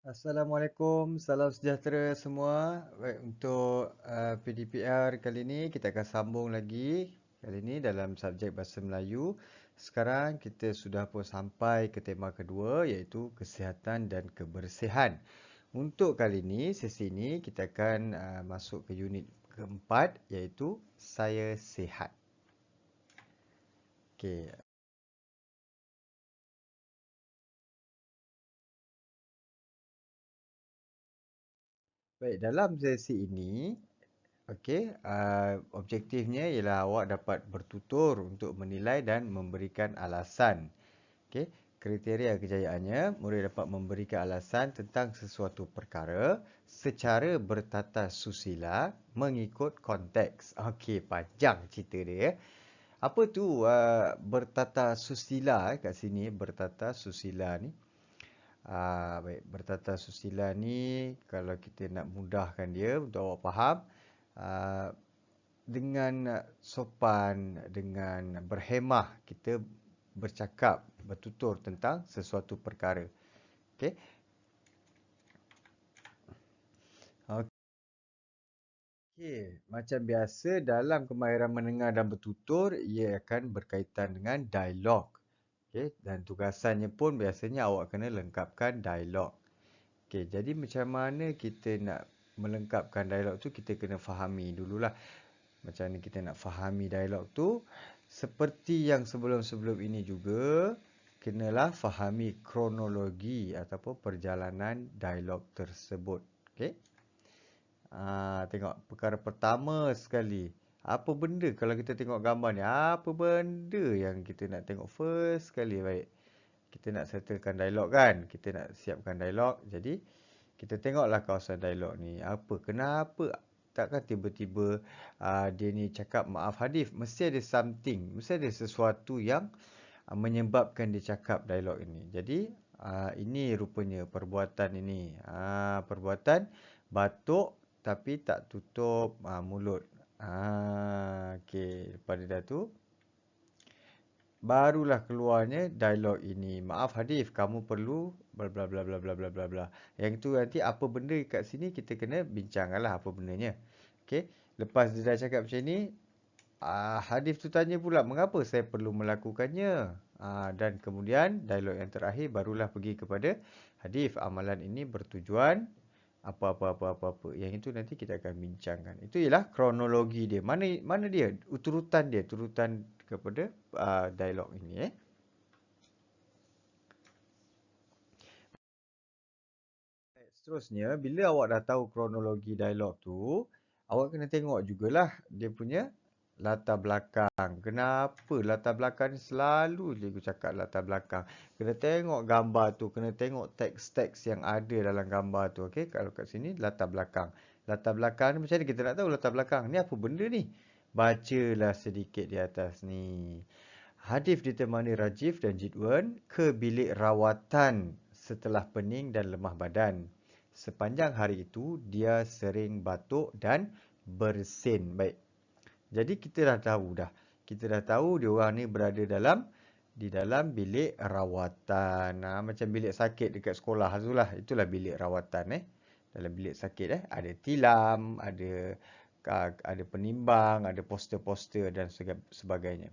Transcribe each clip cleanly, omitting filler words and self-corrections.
Assalamualaikum, salam sejahtera semua. Baik, untuk PDPR kali ini kita akan sambung lagi. Kali ini dalam subjek Bahasa Melayu. Sekarang kita sudah pun sampai ke tema kedua iaitu kesihatan dan kebersihan. Untuk kali ini, sesi ini kita akan masuk ke unit keempat iaitu saya sihat. Okey. Baik, dalam sesi ini okey, objektifnya ialah awak dapat bertutur untuk menilai dan memberikan alasan. Okey, kriteria kejayaannya, murid dapat memberikan alasan tentang sesuatu perkara secara bertata susila mengikut konteks. Okey, panjang cerita dia ya. Apa tu bertata susila kat sini, bertata susila ni? Baik, bertata susila ni kalau kita nak mudahkan dia untuk awak faham, ah, dengan sopan, dengan berhemah kita bercakap, bertutur tentang sesuatu perkara. Okey. Okey, macam biasa dalam kemahiran mendengar dan bertutur, ia akan berkaitan dengan dialog. Okey, dan tugasannya pun biasanya awak kena lengkapkan dialog. Okey, jadi macam mana kita nak melengkapkan dialog tu, kita kena fahami dululah. Macam mana kita nak fahami dialog tu. Seperti yang sebelum-sebelum ini juga, kenalah fahami kronologi ataupun perjalanan dialog tersebut. Okey. Tengok perkara pertama sekali. Apa benda kalau kita tengok gambar ni? Apa benda yang kita nak tengok first sekali? Baik. Kita nak settlekan dialog kan? Kita nak siapkan dialog. Jadi, kita tengoklah kawasan dialog ni. Apa? Kenapa? Takkan tiba-tiba dia ni cakap maaf Hadif. Mesti ada something. Mesti ada sesuatu yang menyebabkan dia cakap dialog ini. Jadi, ini rupanya perbuatan ini. Perbuatan batuk tapi tak tutup mulut. Okey. Lepas dah tu, barulah keluarnya dialog ini. Maaf Hadif, kamu perlu bla bla bla bla bla bla bla bla. Yang itu nanti apa benda kat sini kita kena bincangkanlah apa bendanya. Okey. Lepas dia dah cakap macam ni, Hadif tu tanya pula mengapa saya perlu melakukannya. Dan kemudian dialog yang terakhir barulah pergi kepada Hadif, amalan ini bertujuan apa-apa. Yang itu nanti kita akan bincangkan. Itu ialah kronologi dia. Mana dia? Urutan dia, turutan kepada dialog ini. Seterusnya, bila awak dah tahu kronologi dialog tu, awak kena tengok jugalah dia punya latar belakang. Kenapa latar belakang ni selalu je aku cakap latar belakang. Kena tengok gambar tu, kena tengok teks-teks yang ada dalam gambar tu. Okey, kalau kat sini latar belakang. Latar belakang ni macam mana kita nak tahu latar belakang? Ni apa benda ni? Bacalah sedikit di atas ni. Hadif ditemani Rajif dan Jidwan ke bilik rawatan setelah pening dan lemah badan. Sepanjang hari itu, dia sering batuk dan bersin. Baik. Jadi kita dah tahu dah. Kita dah tahu dia orang ni berada di dalam bilik rawatan. Macam bilik sakit dekat sekolah tu lah. Itulah bilik rawatan Dalam bilik sakit ada tilam, ada penimbang, ada poster-poster dan sebagainya.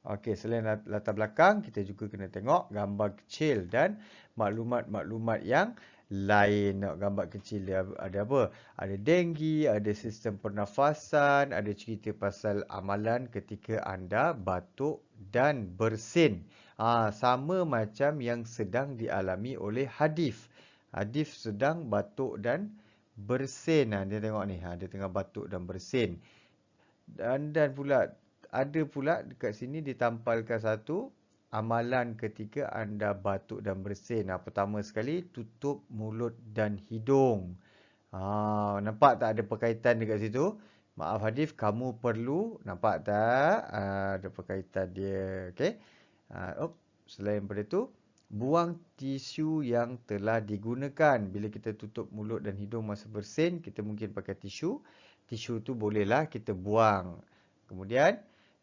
Okey, selain latar belakang, kita juga kena tengok gambar kecil dan maklumat-maklumat yang lain. Nak gambar kecil dia ada apa? Ada denggi, ada sistem pernafasan, ada cerita pasal amalan ketika anda batuk dan bersin. Sama macam yang sedang dialami oleh Hadif. Hadif sedang batuk dan bersin. Dia tengok ni, dia tengah batuk dan bersin. Dan pula ada pula dekat sini ditampalkan satu amalan ketika anda batuk dan bersin. Pertama sekali tutup mulut dan hidung. Nampak tak ada perkaitan dekat situ? Maaf Hadif, kamu perlu, nampak tak? Ada perkaitan dia. Okey. Selain daripada itu, buang tisu yang telah digunakan. Bila kita tutup mulut dan hidung masa bersin, kita mungkin pakai tisu. Tisu tu bolehlah kita buang. Kemudian,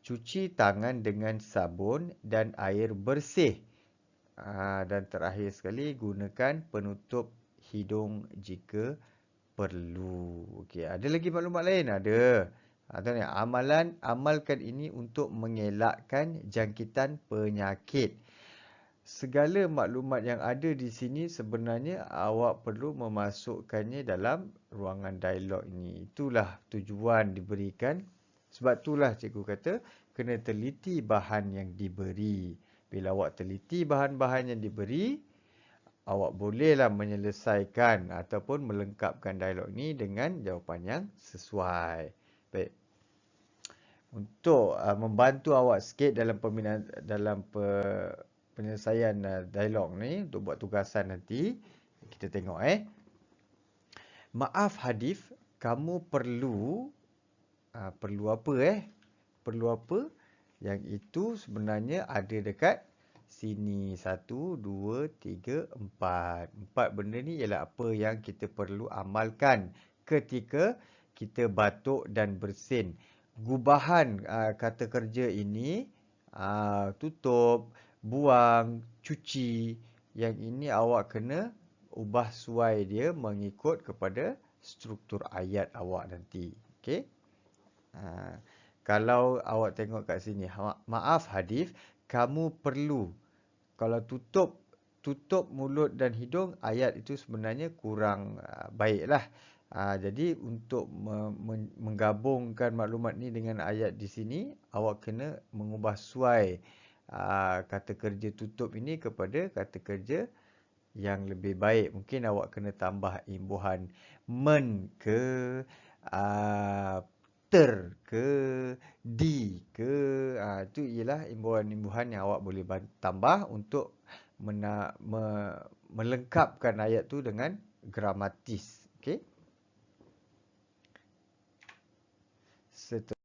cuci tangan dengan sabun dan air bersih. Dan terakhir sekali, gunakan penutup hidung jika perlu. Okey, ada lagi maklumat lain? Ada. Tuan ni, amalkan ini untuk mengelakkan jangkitan penyakit. Segala maklumat yang ada di sini sebenarnya awak perlu memasukkannya dalam ruangan dialog ini. Itulah tujuan diberikan. Sebab itulah cikgu kata kena teliti bahan yang diberi. Bila awak teliti bahan-bahan yang diberi, awak bolehlah menyelesaikan ataupun melengkapkan dialog ini dengan jawapan yang sesuai. Baik. Untuk membantu awak sikit dalam penyelesaian dialog ni untuk buat tugasan nanti, kita tengok Maaf Hadif, kamu perlu apa Perlu apa? Yang itu sebenarnya ada dekat sini. 1, 2, 3, 4. 4 benda ni ialah apa yang kita perlu amalkan ketika kita batuk dan bersin. Gubahan kata kerja ini tutup, buang, cuci. Yang ini awak kena ubah suai dia mengikut kepada struktur ayat awak nanti. Okey? Kalau awak tengok kat sini, maaf Hadif, kamu perlu. Kalau tutup mulut dan hidung, ayat itu sebenarnya kurang baiklah. Jadi untuk menggabungkan maklumat ni dengan ayat di sini, awak kena mengubah suai kata kerja tutup ini kepada kata kerja yang lebih baik. Mungkin awak kena tambah imbuhan men ke, ter ke, di ke. Itu ialah imbuhan-imbuhan yang awak boleh tambah untuk melengkapkan ayat tu dengan gramatis. Okey. Seterusnya,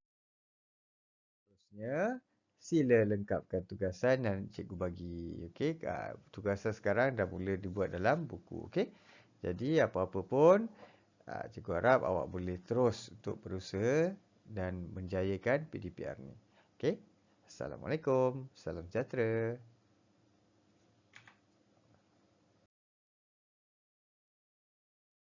sila lengkapkan tugasan yang cikgu bagi. Okey, tugasan sekarang dah mula dibuat dalam buku. Okey. Jadi apa-apa pun, cikgu harap awak boleh terus untuk berusaha dan menjayakan PDPR ni. Okey. Assalamualaikum. Salam sejahtera.